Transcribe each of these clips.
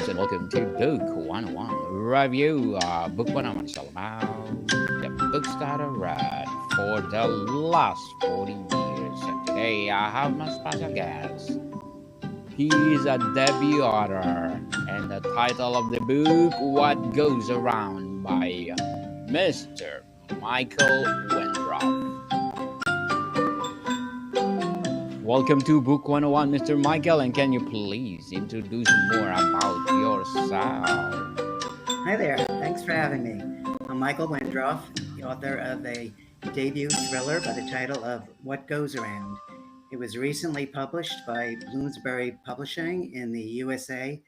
and welcome to Book 101 Review. Book 101 is all about the books that I read for the last 40 years. And today I have my special guest. He is a debut author, and the title of the book, What Goes Around, by Mr. Michael Wendroff. Welcome to Book 101, Mr. Michael, and can you please introduce more about yourself? Hi there. Thanks for having me. I'm Michael Wendroff, the author of a debut thriller by the title of What Goes Around. It was recently published by Bloomsbury Publishing in the USA,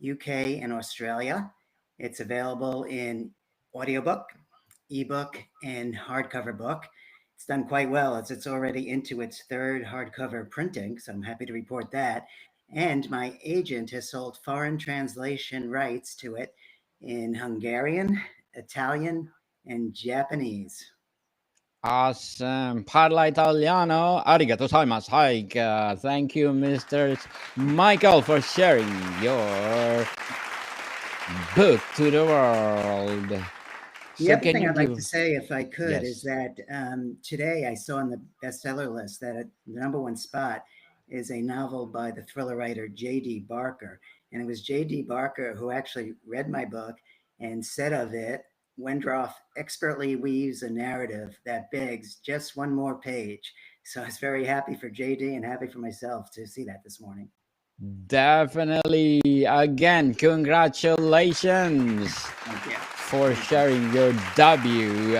UK, and Australia. It's available in audiobook, ebook, and hardcover book. It's done quite well as it's already into its third hardcover printing, so I'm happy to report that. And my agent has sold foreign translation rights to it in Hungarian, Italian, and Japanese. Awesome. Parla italiano. Arigato gozaimasu. Hi. Thank you, Mr. Michael, for sharing your book to the world. The So, other can thing you I'd like give? to say, if I could, is Yes. that today I saw on the bestseller list that the number one spot is a novel by the thriller writer J.D. Barker. And it was J.D. Barker who actually read my book and said of it, Wendroff expertly weaves a narrative that begs just one more page. So I was very happy for J.D. and happy for myself to see that this morning. Definitely. Again, congratulations Thank you. for Thank you. sharing your debut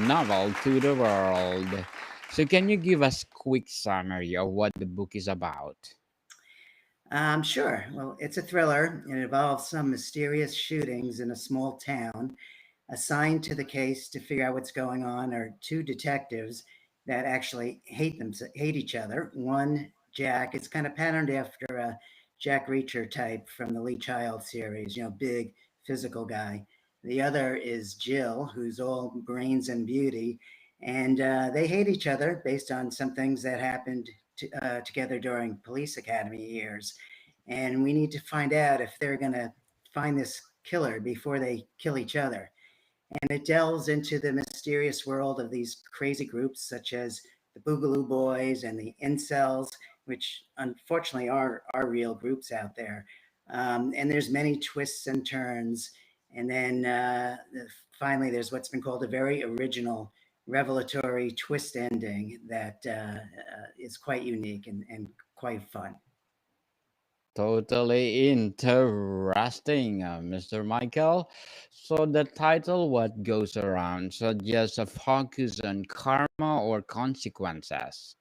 novel to the world. So, can you give us quick summary of what the book is about? Sure. Well, it's a thriller. It involves some mysterious shootings in a small town. Assigned to the case to figure out what's going on are two detectives that actually hate each other. One, Jack, is kind of patterned after a Jack Reacher type from the Lee Child series, big physical guy. The other is Jill, who's all brains and beauty, and they hate each other based on some things that happened together during police academy years. And we need to find out if they're going to find this killer before they kill each other. And it delves into the mysterious world of these crazy groups such as the Boogaloo Boys and the Incels, which unfortunately are real groups out there. And there's many twists and turns. And then finally, there's what's been called a very original revelatory twist ending that is quite unique and quite fun. Totally interesting, Mr. Michael. So, the title, What Goes Around, suggests a focus on karma or consequences.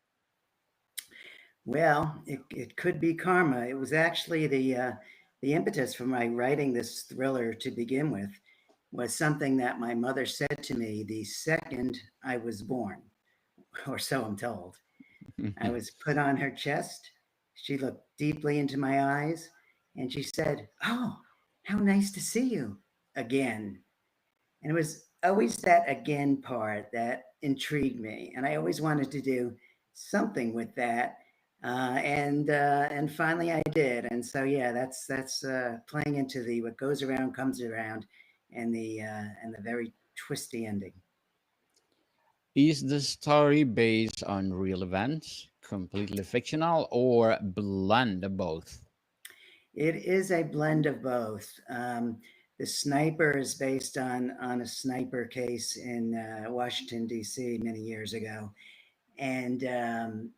Well, it could be karma. It was actually the impetus for my writing this thriller to begin with was something that my mother said to me the second I was born, or so I'm told. I was put on her chest. She looked deeply into my eyes and she said, "Oh, how nice to see you again." And it was always that again part that intrigued me. And I always wanted to do something with that. And finally I did. And so yeah, that's playing into the what goes around comes around, and the very twisty ending. Is the story based on real events, completely fictional, or blend of both? It is a blend of both. The sniper is based on a sniper case in Washington D.C. many years ago, and the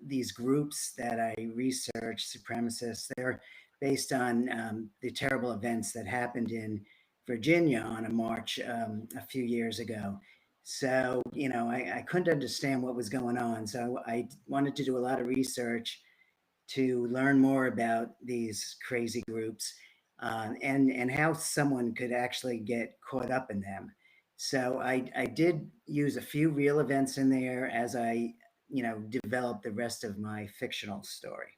these groups that I research, supremacists, they're based on the terrible events that happened in Virginia on a march a few years ago. So, I couldn't understand what was going on. So I wanted to do a lot of research to learn more about these crazy groups and how someone could actually get caught up in them. So I did use a few real events in there as I developed the rest of my fictional story.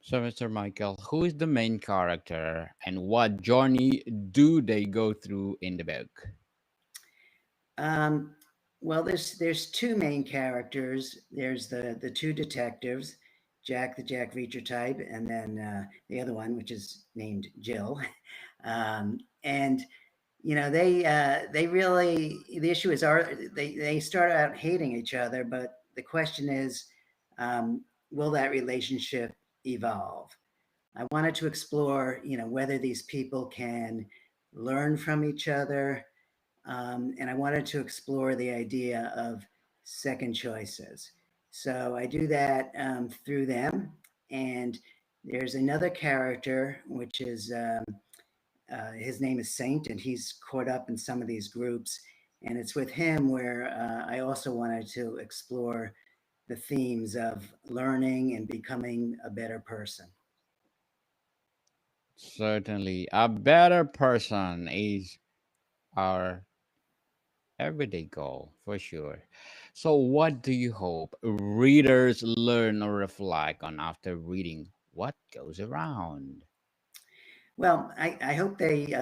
So, Mr. Michael, who is the main character and what journey do they go through in the book? Um, well, there's two main characters. There's the two detectives. Jack, the Jack Reacher type, and then the other one, which is named Jill. And they really, the issue is, are they start out hating each other, but the question is, um, will that relationship evolve? I wanted to explore, whether these people can learn from each other, and I wanted to explore the idea of second choices. So I do that through them. And there's another character, which is his name is Saint, and he's caught up in some of these groups. And it's with him where I also wanted to explore the themes of learning and becoming a better person. Certainly, a better person is our everyday goal for sure. So, what do you hope readers learn or reflect on after reading What Goes Around? Well, I hope they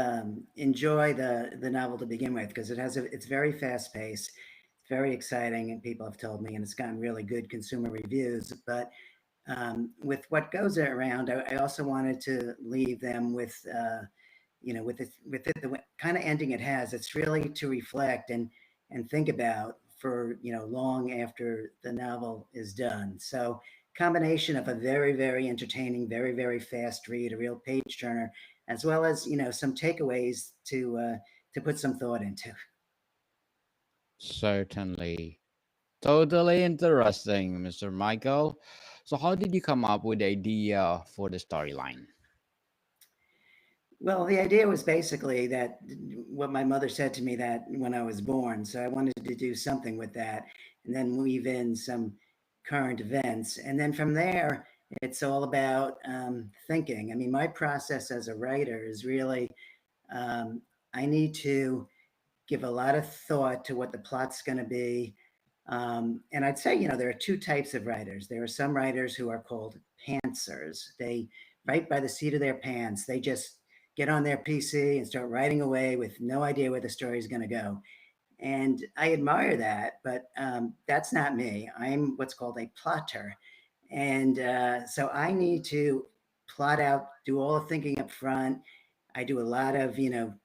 enjoy the novel to begin with because it's very fast paced, it's very exciting, and people have told me, and it's gotten really good consumer reviews. But with what goes around, I also wanted to leave them with with it the kind of ending it has. It's really to reflect and think about for long after the novel is done. So combination of a very very entertaining, very very fast read, a real page turner, as well as some takeaways to put some thought into. Certainly. Totally interesting, Mr. Michael. So, how did you come up with the idea for the storyline? Well, the idea was basically that what my mother said to me that when I was born. So I wanted to do something with that and then weave in some current events. And then from there, it's all about thinking. I mean, my process as a writer is really, um, I need to give a lot of thought to what the plot's going to be. And I'd say, there are two types of writers. There are some writers who are called pantsers. They write by the seat of their pants. They just get on their PC and start writing away with no idea where the story is going to go. And I admire that, but that's not me. I'm what's called a plotter. And so I need to plot out, do all the thinking up front. I do a lot of,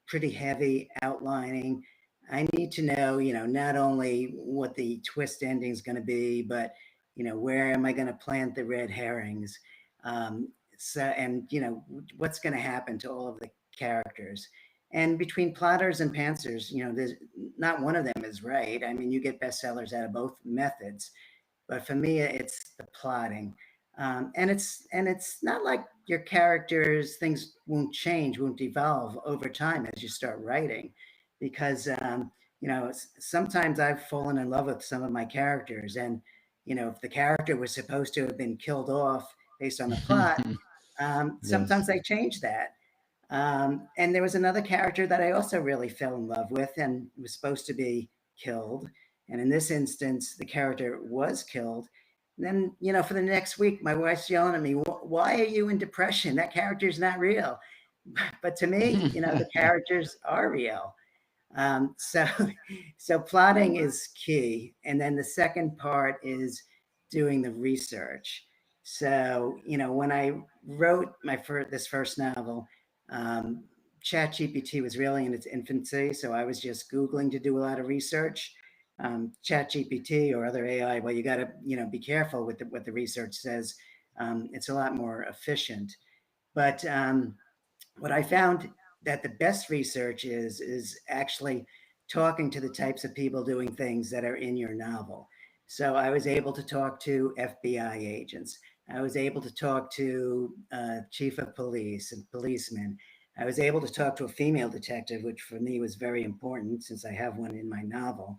pretty heavy outlining. I need to know, not only what the twist ending is going to be, but, where am I going to plant the red herrings? And, what's going to happen to all of the characters. And between plotters and pantsers, there's not one of them is right. I mean, you get bestsellers out of both methods, but for me, it's the plotting, and it's not like your characters things won't change, won't evolve over time as you start writing, because sometimes I've fallen in love with some of my characters, and if the character was supposed to have been killed off based on the plot, Yes. sometimes I change that. And there was another character that I also really fell in love with and was supposed to be killed. And in this instance, the character was killed. And then, for the next week, my wife's yelling at me, "Why are you in depression? That character's not real." But to me, the characters are real. So, so plotting is key, and then the second part is doing the research. So, when I wrote this first novel, um, ChatGPT was really in its infancy, so I was just Googling to do a lot of research. ChatGPT or other AI, well, you got to be careful with what the research says. It's a lot more efficient, but what I found that the best research is actually talking to the types of people doing things that are in your novel. So I was able to talk to FBI agents. I was able to talk to chief of police and policemen. I was able to talk to a female detective, which for me was very important since I have one in my novel,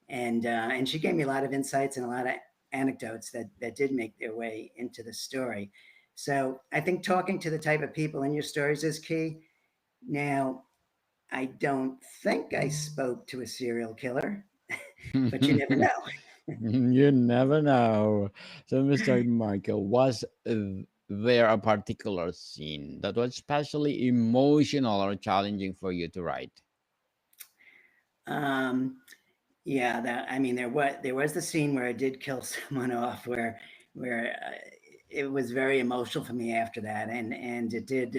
and she gave me a lot of insights and a lot of anecdotes that did make their way into the story. So I think talking to the type of people in your stories is key. Now, I don't think I spoke to a serial killer, but you never know. You never know. So, Mr. Michael, was there a particular scene that was especially emotional or challenging for you to write? Um, yeah, that I mean, there was the scene where I did kill someone off, where it was very emotional for me after that, and it did.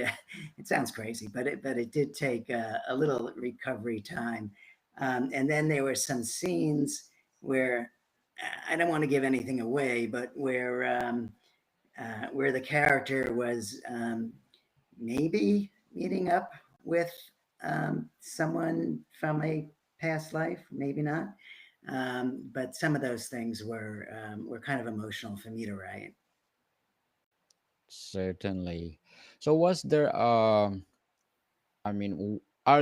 It sounds crazy, but it did take a little recovery time, and then there were some scenes where I don't want to give anything away, but where the character was maybe meeting up with someone from a past life, maybe not. But some of those things were kind of emotional for me to write. Certainly. So was there are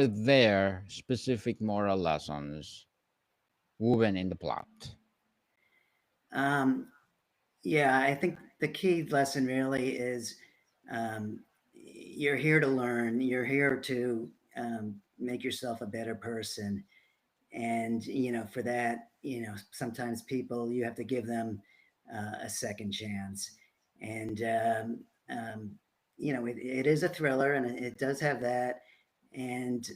there specific moral lessons woven in the plot? Um, yeah, I think the key lesson really is um, you're here to learn. You're here to make yourself a better person, and for that, sometimes people you have to give them a second chance, and it is a thriller, and it does have that, and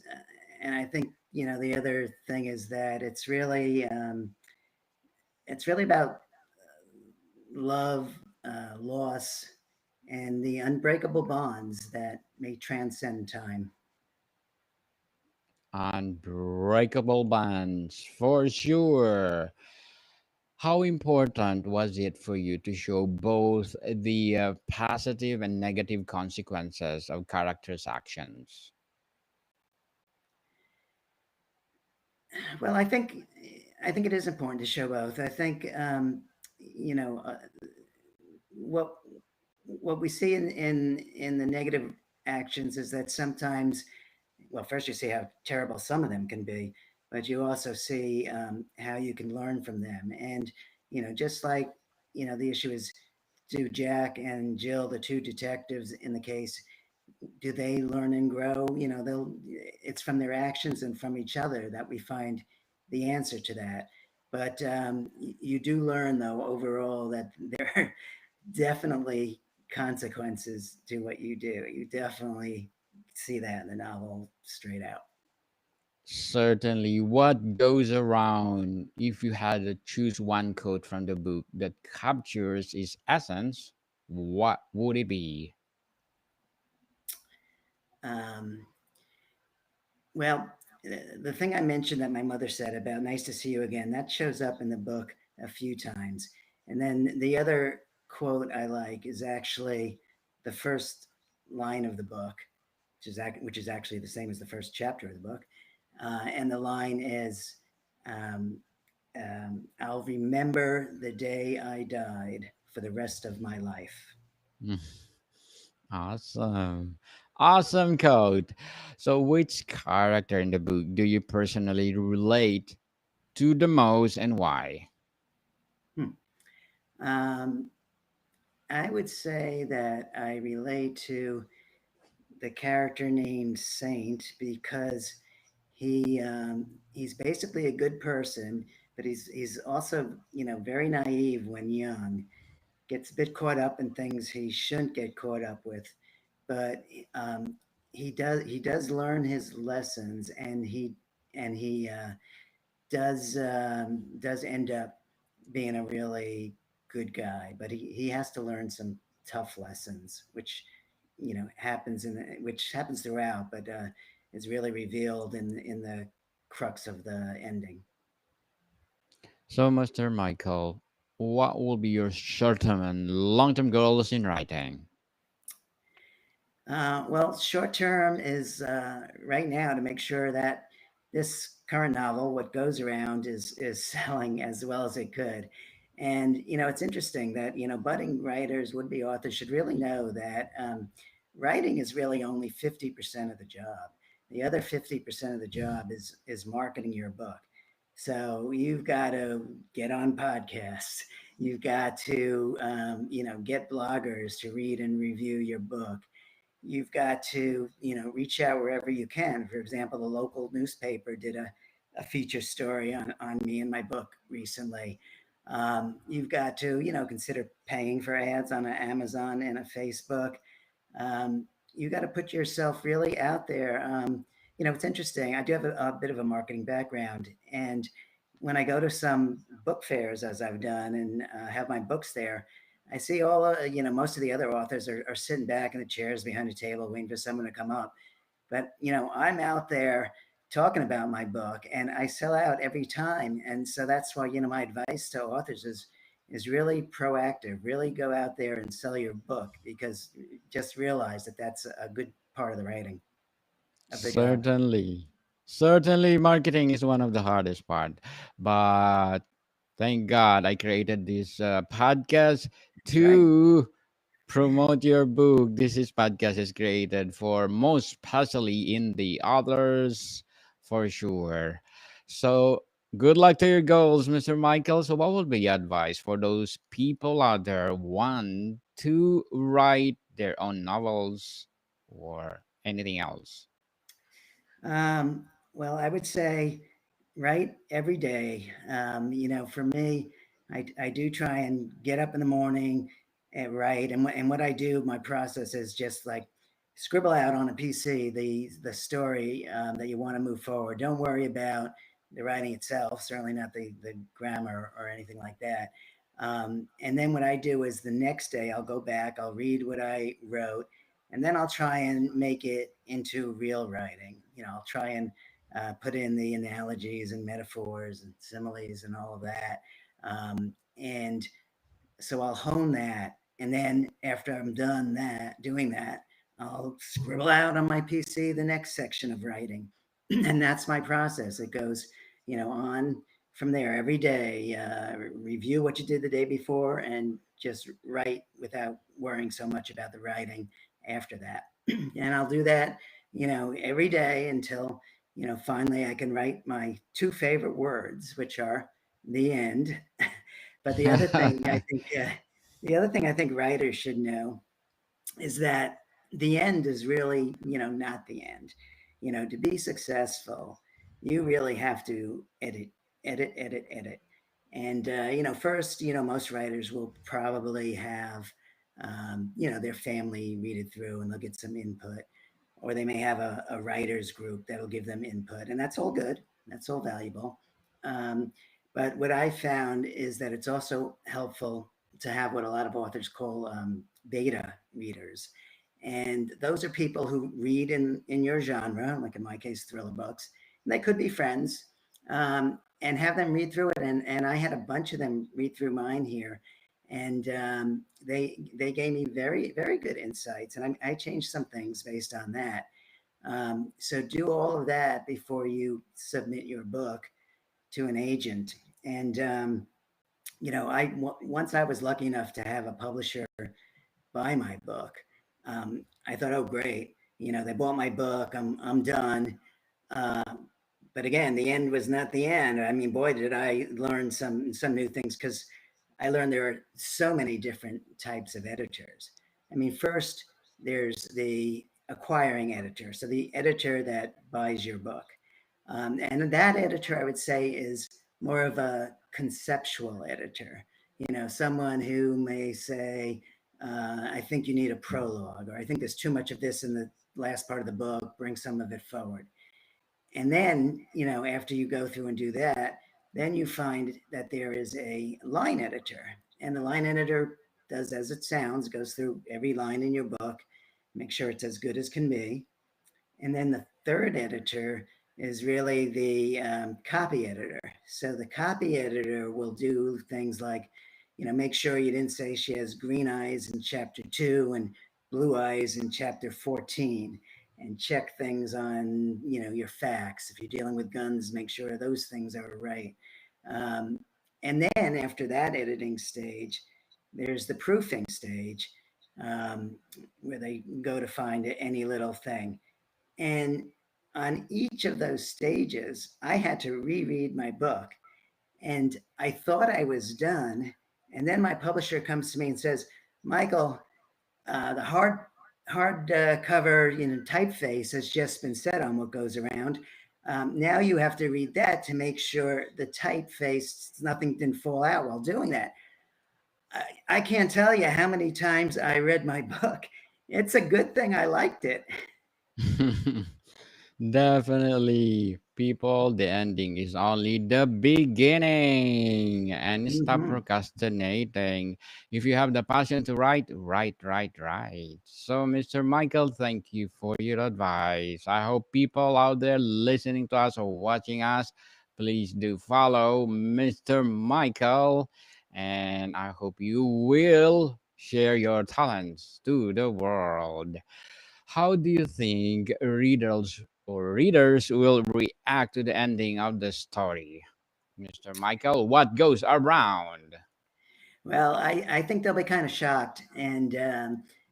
I think the other thing is that it's really about love, loss, and the unbreakable bonds that may transcend time. Unbreakable bonds, for sure. How important was it for you to show both the positive and negative consequences of characters' actions? Well, I think it is important to show both. I think you know uh, what what we see in the negative actions is that sometimes, well, first you see how terrible some of them can be, but you also see how you can learn from them. And just like the issue is, do Jack and Jill, the two detectives in the case, do they learn and grow? They'll it's from their actions and from each other that we find the answer to that. But you do learn, though, overall, that there are definitely consequences to what you do. You definitely see that in the novel straight out. Certainly, what goes around, if you had to choose one quote from the book that captures its essence, what would it be? Um, well, the thing I mentioned that my mother said about "nice to see you again," that shows up in the book a few times. And then the other quote I like is actually the first line of the book, which is actually the same as the first chapter of the book. And the line is, um, "I'll remember the day I died for the rest of my life." Awesome. Awesome quote. So, which character in the book do you personally relate to the most and why? Hmm. Um, I would say that I relate to the character named Saint because he's basically a good person, but he's also very naive when young. Gets a bit caught up in things he shouldn't get caught up with, but um, he does learn his lessons, and he does end up being a really good guy, but he has to learn some tough lessons, which which happens throughout, but is really revealed in the crux of the ending. So, Mr. Michael, what will be your short term and long term goals in writing? Well, short term is right now to make sure that this current novel, What Goes Around, is selling as well as it could. And it's interesting that budding writers, would-be authors, should really know that writing is really only 50% of the job. The other 50% of the job is marketing your book. So you've got to get on podcasts. You've got to get bloggers to read and review your book. You've got to reach out wherever you can. For example, the local newspaper did a feature story on me and my book recently. You've got to consider paying for ads on Amazon and a Facebook. You got to put yourself really out there. It's interesting. I do have a bit of a marketing background, and when I go to some book fairs, as I've done, and have my books there, I see all, most of the other authors are sitting back in the chairs behind the table waiting for someone to come up. But, I'm out there talking about my book and I sell out every time. And so that's why, my advice to authors is really proactive, really go out there and sell your book, because just realize that that's a good part of the writing of the job. Certainly. Certainly, marketing is one of the hardest part. But thank God I created this podcast That's right. to promote your book. This podcast is created for most especially in the others for sure. So good luck to your goals, Mr. Michael. So what would be your advice for those people out there want to write their own novels or anything else? Um, well, I would say write every day. For me, I do try and get up in the morning and write. And what I do, my process is just like scribble out on a PC the story that you want to move forward. Don't worry about the writing itself, certainly not the grammar or anything like that. And then what I do is the next day I'll go back, I'll read what I wrote, and then I'll try and make it into real writing. I'll try and put in the analogies and metaphors and similes and all of that. And so I'll hone that, and then after I'm done doing that, I'll scribble out on my PC the next section of writing, and that's my process. It goes, on from there every day. Review what you did the day before, and just write without worrying so much about the writing after that. And I'll do that, every day until finally I can write my two favorite words, which are the end. But the other thing I think writers should know is that the end is really, not the end. To be successful, you really have to edit. And, first, most writers will probably have, their family read it through and they'll get some input, or they may have a writers group that'll give them input, and that's all good. That's all valuable. Um, but what I found is that it's also helpful to have what a lot of authors call beta readers. And those are people who read in your genre, like in my case, thriller books. And they could be friends, and have them read through it. And I had a bunch of them read through mine here. And they gave me very, very good insights. And I changed some things based on that. So do all of that before you submit your book to an agent. And once I was lucky enough to have a publisher buy my book, I thought, oh great, they bought my book, I'm done. Uh, but again, the end was not the end. I mean, boy, did I learn some new things, because I learned there are so many different types of editors. I mean, first there's the acquiring editor, so the editor that buys your book, and that editor, I would say, is more of a conceptual editor. Someone who may say, I think you need a prologue, or I think there's too much of this in the last part of the book, bring some of it forward. And then, after you go through and do that, then you find that there is a line editor. And the line editor does as it sounds, goes through every line in your book, make sure it's as good as can be. And then the third editor is really the copy editor. So the copy editor will do things like, make sure you didn't say she has green eyes in chapter 2 and blue eyes in chapter 14, and check things on, your facts. If you're dealing with guns, make sure those things are right. Um, and then after that editing stage, there's the proofing stage, um, where they go to find any little thing. And on each of those stages, I had to reread my book. And I thought I was done. And then my publisher comes to me and says, Michael, the hard cover, typeface has just been set on what goes around. Now you have to read that to make sure the typeface, nothing didn't fall out while doing that. I can't tell you how many times I read my book. It's a good thing I liked it. Definitely. people, the ending is only the beginning. And stop Hmm. procrastinating. If you have the passion to write, write, write, write. So, Mr. Michael, thank you for your advice. I hope people out there listening to us or watching us, please do follow Mr. Michael. And I hope you will share your talents to the world. How do you think readers will react to the ending of the story? Mr. Michael, what goes around? Well, I think they'll be kind of shocked and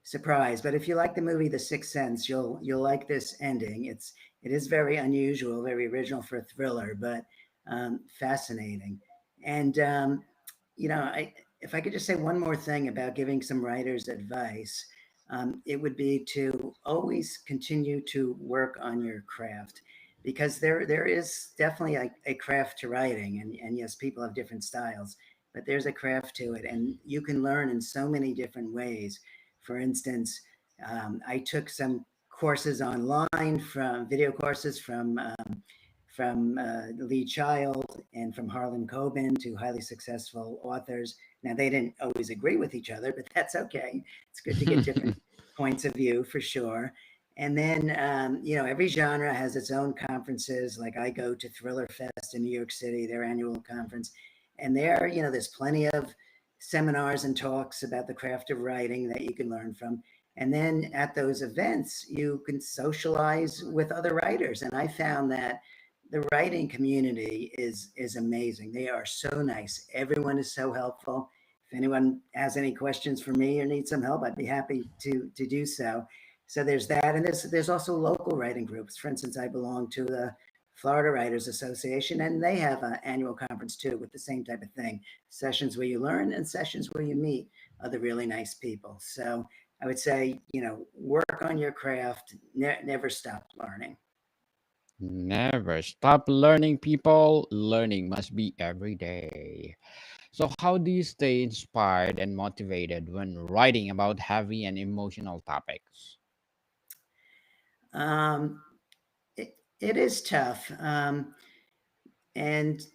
surprised. But if you like the movie The Sixth Sense, you'll like this ending. It is very unusual, very original for a thriller, but fascinating. And if I could just say one more thing about giving some writers advice, it would be to always continue to work on your craft. Because there is definitely a craft to writing, and yes, people have different styles, but there's a craft to it, and you can learn in so many different ways. For instance, I took some courses online, from video courses from Lee Child and from Harlan Coben, to highly successful authors. Now, they didn't always agree with each other, but that's okay. It's good to get different points of view for sure. And then, every genre has its own conferences. Like, I go to Thriller Fest in New York City, their annual conference. And there, there's plenty of seminars and talks about the craft of writing that you can learn from. And then at those events, you can socialize with other writers. And I found that the writing community is amazing. They are so nice. Everyone is so helpful. If anyone has any questions for me or needs some help, I'd be happy to do so. So there's that, and there's also local writing groups. For instance, I belong to the Florida Writers Association, and they have an annual conference too with the same type of thing: sessions where you learn and sessions where you meet other really nice people. So I would say, work on your craft, never stop learning. Never stop learning, people. Learning must be every day. So, how do you stay inspired and motivated when writing about heavy and emotional topics? Um, it is tough, and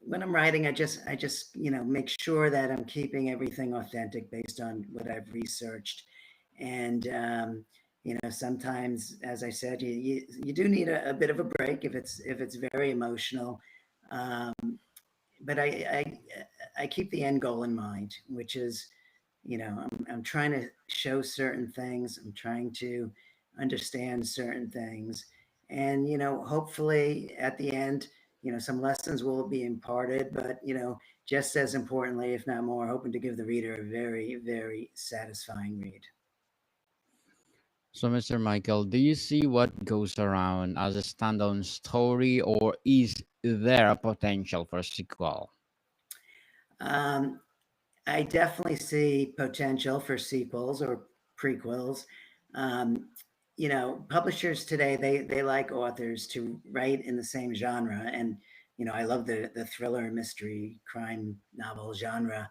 when I'm writing, I just make sure that I'm keeping everything authentic based on what I've researched, and sometimes, as I said, you do need a bit of a break if it's very emotional. Um, but I keep the end goal in mind, which is, I'm trying to show certain things. I'm trying to understand certain things. And, hopefully at the end, some lessons will be imparted, but, just as importantly, if not more, hoping to give the reader a very, very satisfying read. So, Mr. Michael, do you see what goes around as a standalone story, or is there a potential for a sequel? Um, I definitely see potential for sequels or prequels. Um, Publishers today, they like authors to write in the same genre, and I love the thriller, mystery, crime novel genre.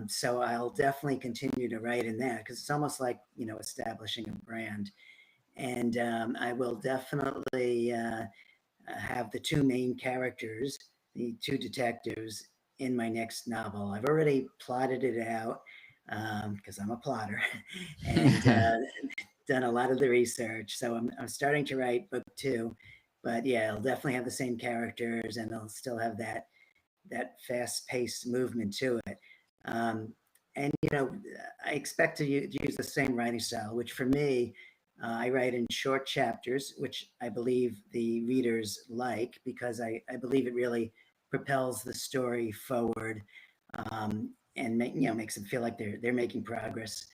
So I'll definitely continue to write in that, because it's almost like establishing a brand. And I will definitely have the two main characters, the two detectives, in my next novel. I've already plotted it out, because I'm a plotter, and done a lot of the research. So I'm starting to write book two, but yeah, I'll definitely have the same characters, and I'll still have that fast paced movement to it. Um, and I expect to use the same writing style, which for me, I write in short chapters, which I believe the readers like, because I believe it really propels the story forward, and makes them feel like they're making progress.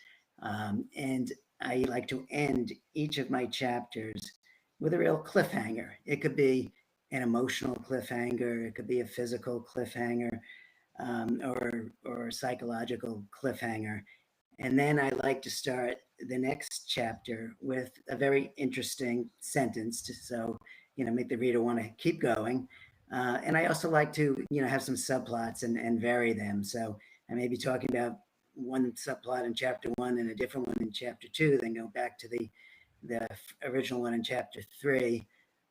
And I like to end each of my chapters with a real cliffhanger. It could be an emotional cliffhanger, it could be a physical cliffhanger, or psychological cliffhanger. And then I like to start the next chapter with a very interesting sentence, so make the reader want to keep going. And I also like to have some subplots and vary them. So I may be talking about one subplot in chapter one and a different one in chapter two, then go back to the original one in chapter 3.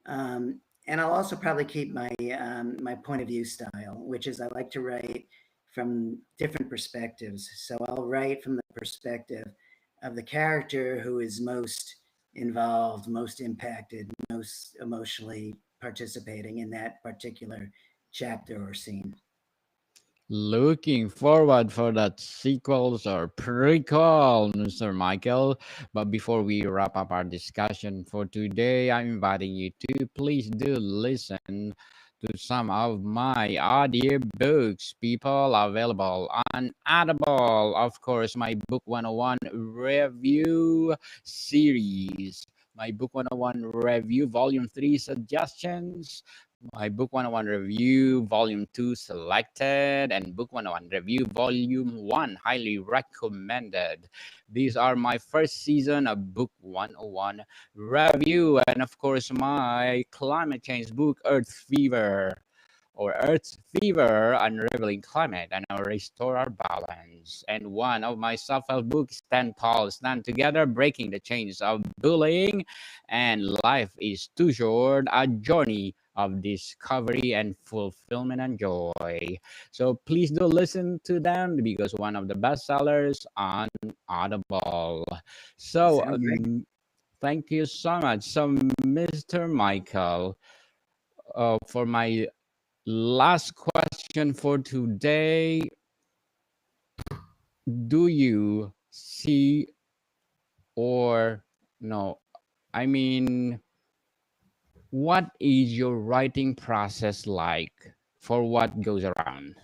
And I'll also probably keep my point of view style, which is I like to write from different perspectives. So I'll write from the perspective of the character who is most involved, most impacted, most emotionally participating in that particular chapter or scene. Looking forward for that sequels or prequel, Mr. Michael. But before we wrap up our discussion for today, I'm inviting you to please do listen to some of my audiobooks, people, available on Audible. Of course, my Book 101 review series. My Book 101 review, Volume 3 suggestions, my Book 101 Review Volume 2 selected, and Book 101 Review Volume 1 highly recommended. These are my first season of Book 101 Review, and of course, my climate change book, Earth Fever, or Earth's Fever, Unraveling Climate and our Restore Our Balance. And one of my self-help books, Stand Tall, Stand Together, Breaking the Chains of Bullying, and Life is Too Short, a journey of discovery and fulfillment and joy. So please do listen to them because one of the best sellers on Audible. So Sounds great. thank you so much. So Mr. Michael, for my last question for today, do you see or no? I mean, what is your writing process like for what goes around?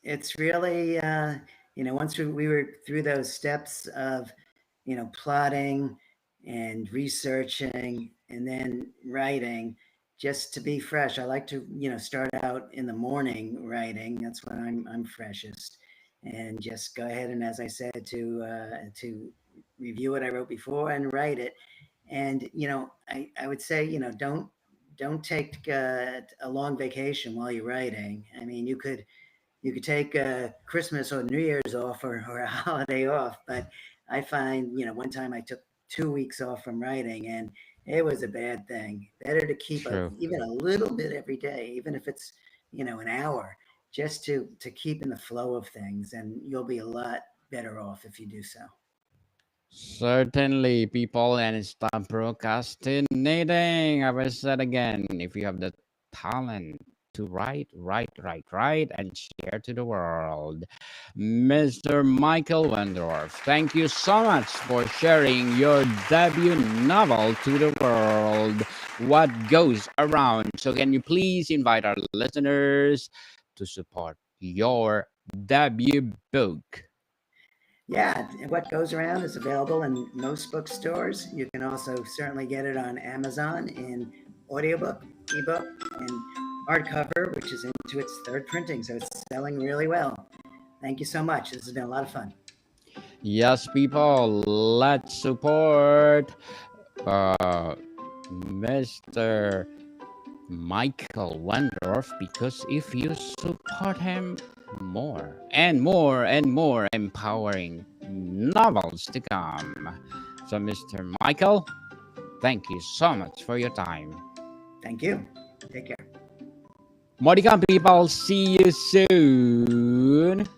It's really once we were through those steps of plotting and researching and then writing, just to be fresh. I like to start out in the morning writing. That's when I'm freshest, and just go ahead and, as I said, to review what I wrote before and write it. And I would say don't take a long vacation while you're writing. I mean, you could take Christmas or New Year's off, or a holiday off, but I find one time I took 2 weeks off from writing, and it was a bad thing. Better to keep True. even a little bit every day, even if it's an hour, just to keep in the flow of things, and you'll be a lot better off if you do so. Certainly, people, and stop procrastinating. I will say it again. If you have the talent to write, and share to the world. Mr. Michael Wendroff, thank you so much for sharing your debut novel to the world, What Goes Around. So, can you please invite our listeners to support your debut book? Yeah, what goes around is available in most bookstores. You can also certainly get it on Amazon in audiobook, ebook, and hardcover, which is into its third printing. So it's selling really well. Thank you so much. This has been a lot of fun. Yes, people, let's support uh, Mr. Michael Wendroff, because if you support him, more and more and more empowering novels to come. So, Mr. Michael, thank you so much for your time. Thank you. Take care. More to come, people. See you soon.